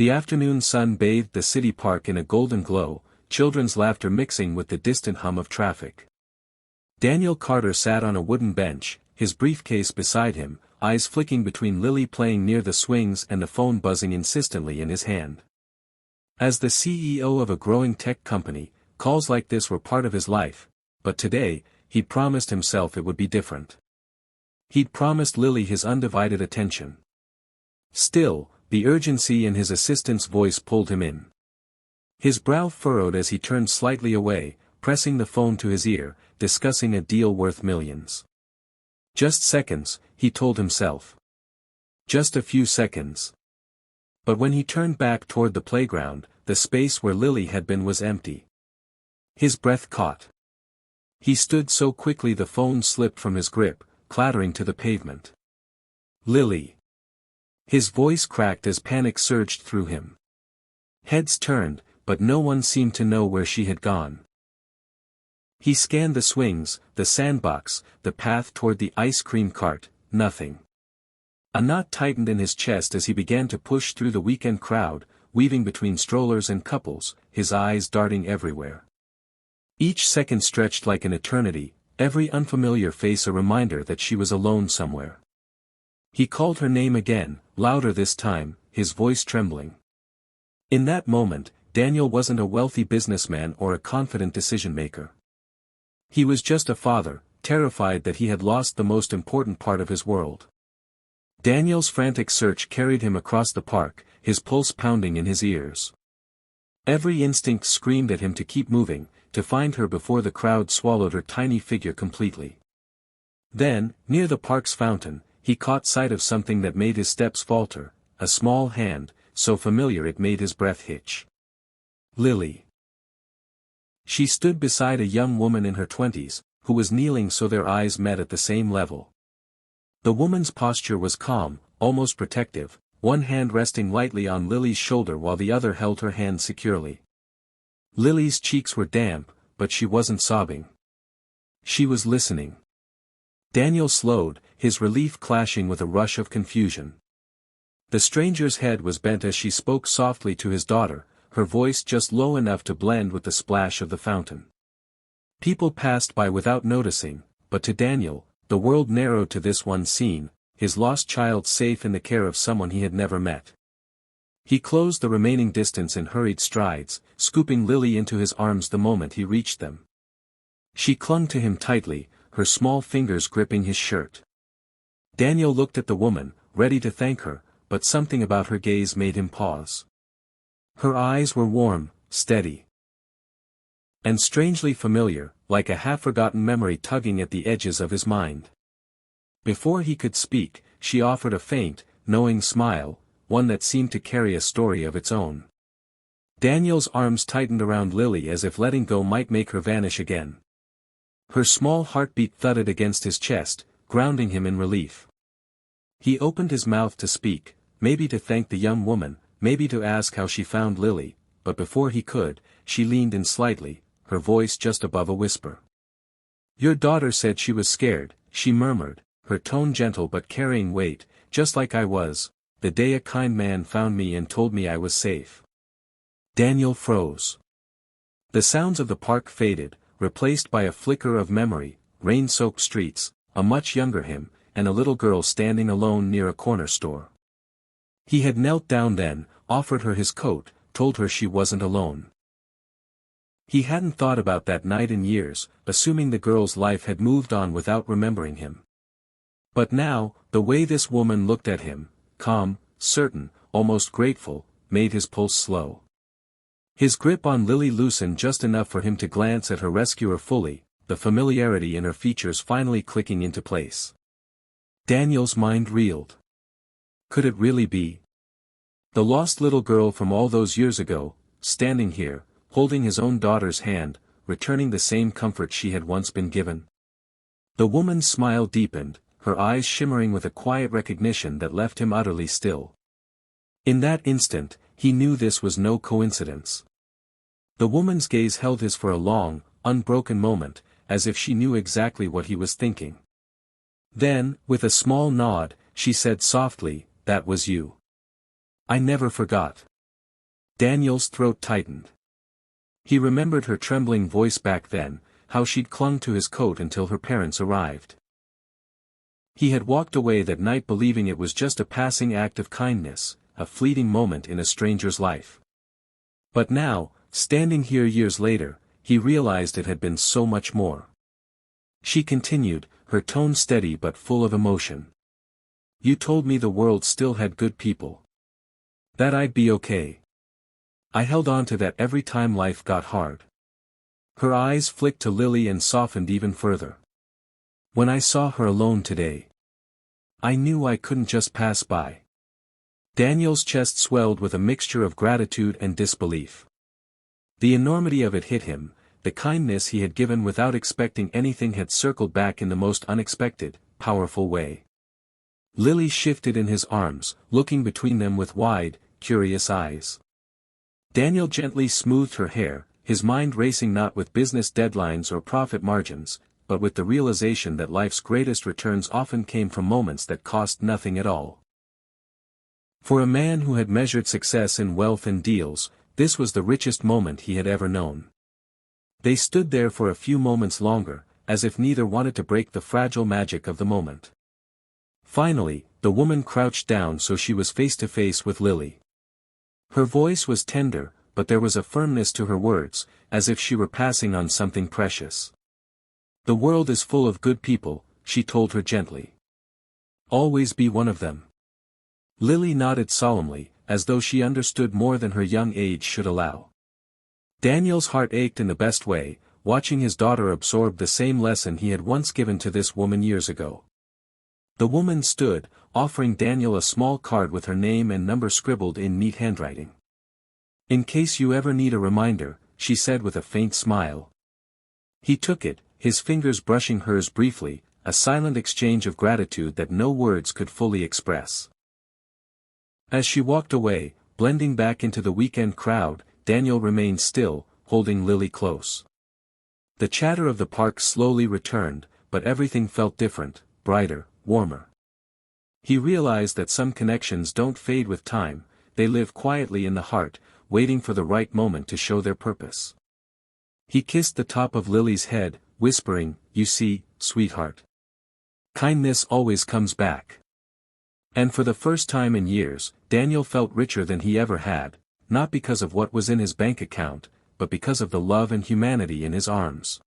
The afternoon sun bathed the city park in a golden glow, children's laughter mixing with the distant hum of traffic. Daniel Carter sat on a wooden bench, his briefcase beside him, eyes flicking between Lily playing near the swings and the phone buzzing insistently in his hand. As the CEO of a growing tech company, calls like this were part of his life, but today, he'd promised himself it would be different. He'd promised Lily his undivided attention. Still, the urgency in his assistant's voice pulled him in. His brow furrowed as he turned slightly away, pressing the phone to his ear, discussing a deal worth millions. Just seconds, he told himself. Just a few seconds. But when he turned back toward the playground, the space where Lily had been was empty. His breath caught. He stood so quickly the phone slipped from his grip, clattering to the pavement. Lily. His voice cracked as panic surged through him. Heads turned, but no one seemed to know where she had gone. He scanned the swings, the sandbox, the path toward the ice cream cart, nothing. A knot tightened in his chest as he began to push through the weekend crowd, weaving between strollers and couples, his eyes darting everywhere. Each second stretched like an eternity, every unfamiliar face a reminder that she was alone somewhere. He called her name again, louder this time, his voice trembling. In that moment, Daniel wasn't a wealthy businessman or a confident decision-maker. He was just a father, terrified that he had lost the most important part of his world. Daniel's frantic search carried him across the park, his pulse pounding in his ears. Every instinct screamed at him to keep moving, to find her before the crowd swallowed her tiny figure completely. Then, near the park's fountain, he caught sight of something that made his steps falter, a small hand, so familiar it made his breath hitch. Lily. She stood beside a young woman in her 20s, who was kneeling so their eyes met at the same level. The woman's posture was calm, almost protective, one hand resting lightly on Lily's shoulder while the other held her hand securely. Lily's cheeks were damp, but she wasn't sobbing. She was listening. Daniel slowed, his relief clashing with a rush of confusion. The stranger's head was bent as she spoke softly to his daughter, her voice just low enough to blend with the splash of the fountain. People passed by without noticing, but to Daniel, the world narrowed to this one scene, his lost child safe in the care of someone he had never met. He closed the remaining distance in hurried strides, scooping Lily into his arms the moment he reached them. She clung to him tightly, her small fingers gripping his shirt. Daniel looked at the woman, ready to thank her, but something about her gaze made him pause. Her eyes were warm, steady, and strangely familiar, like a half-forgotten memory tugging at the edges of his mind. Before he could speak, she offered a faint, knowing smile, one that seemed to carry a story of its own. Daniel's arms tightened around Lily as if letting go might make her vanish again. Her small heartbeat thudded against his chest, grounding him in relief. He opened his mouth to speak, maybe to thank the young woman, maybe to ask how she found Lily, but before he could, she leaned in slightly, her voice just above a whisper. "Your daughter said she was scared," she murmured, her tone gentle but carrying weight, "just like I was, the day a kind man found me and told me I was safe." Daniel froze. The sounds of the park faded, replaced by a flicker of memory, rain-soaked streets, a much younger him, and a little girl standing alone near a corner store. He had knelt down then, offered her his coat, told her she wasn't alone. He hadn't thought about that night in years, assuming the girl's life had moved on without remembering him. But now, the way this woman looked at him, calm, certain, almost grateful, made his pulse slow. His grip on Lily loosened just enough for him to glance at her rescuer fully, the familiarity in her features finally clicking into place. Daniel's mind reeled. Could it really be? The lost little girl from all those years ago, standing here, holding his own daughter's hand, returning the same comfort she had once been given. The woman's smile deepened, her eyes shimmering with a quiet recognition that left him utterly still. In that instant, he knew this was no coincidence. The woman's gaze held his for a long, unbroken moment, as if she knew exactly what he was thinking. Then, with a small nod, she said softly, "That was you. I never forgot." Daniel's throat tightened. He remembered her trembling voice back then, how she'd clung to his coat until her parents arrived. He had walked away that night believing it was just a passing act of kindness, a fleeting moment in a stranger's life. But now, standing here years later, he realized it had been so much more. She continued, her tone steady but full of emotion. You told me the world still had good people. That I'd be okay. I held on to that every time life got hard. Her eyes flicked to Lily and softened even further. When I saw her alone today, I knew I couldn't just pass by. Daniel's chest swelled with a mixture of gratitude and disbelief. The enormity of it hit him, the kindness he had given without expecting anything had circled back in the most unexpected, powerful way. Lily shifted in his arms, looking between them with wide, curious eyes. Daniel gently smoothed her hair, his mind racing not with business deadlines or profit margins, but with the realization that life's greatest returns often came from moments that cost nothing at all. For a man who had measured success in wealth and deals, this was the richest moment he had ever known. They stood there for a few moments longer, as if neither wanted to break the fragile magic of the moment. Finally, the woman crouched down so she was face to face with Lily. Her voice was tender, but there was a firmness to her words, as if she were passing on something precious. The world is full of good people, she told her gently. Always be one of them. Lily nodded solemnly, as though she understood more than her young age should allow. Daniel's heart ached in the best way, watching his daughter absorb the same lesson he had once given to this woman years ago. The woman stood, offering Daniel a small card with her name and number scribbled in neat handwriting. In case you ever need a reminder, she said with a faint smile. He took it, his fingers brushing hers briefly, a silent exchange of gratitude that no words could fully express. As she walked away, blending back into the weekend crowd, Daniel remained still, holding Lily close. The chatter of the park slowly returned, but everything felt different, brighter, warmer. He realized that some connections don't fade with time, they live quietly in the heart, waiting for the right moment to show their purpose. He kissed the top of Lily's head, whispering, "You see, sweetheart. Kindness always comes back." And for the first time in years, Daniel felt richer than he ever had, not because of what was in his bank account, but because of the love and humanity in his arms.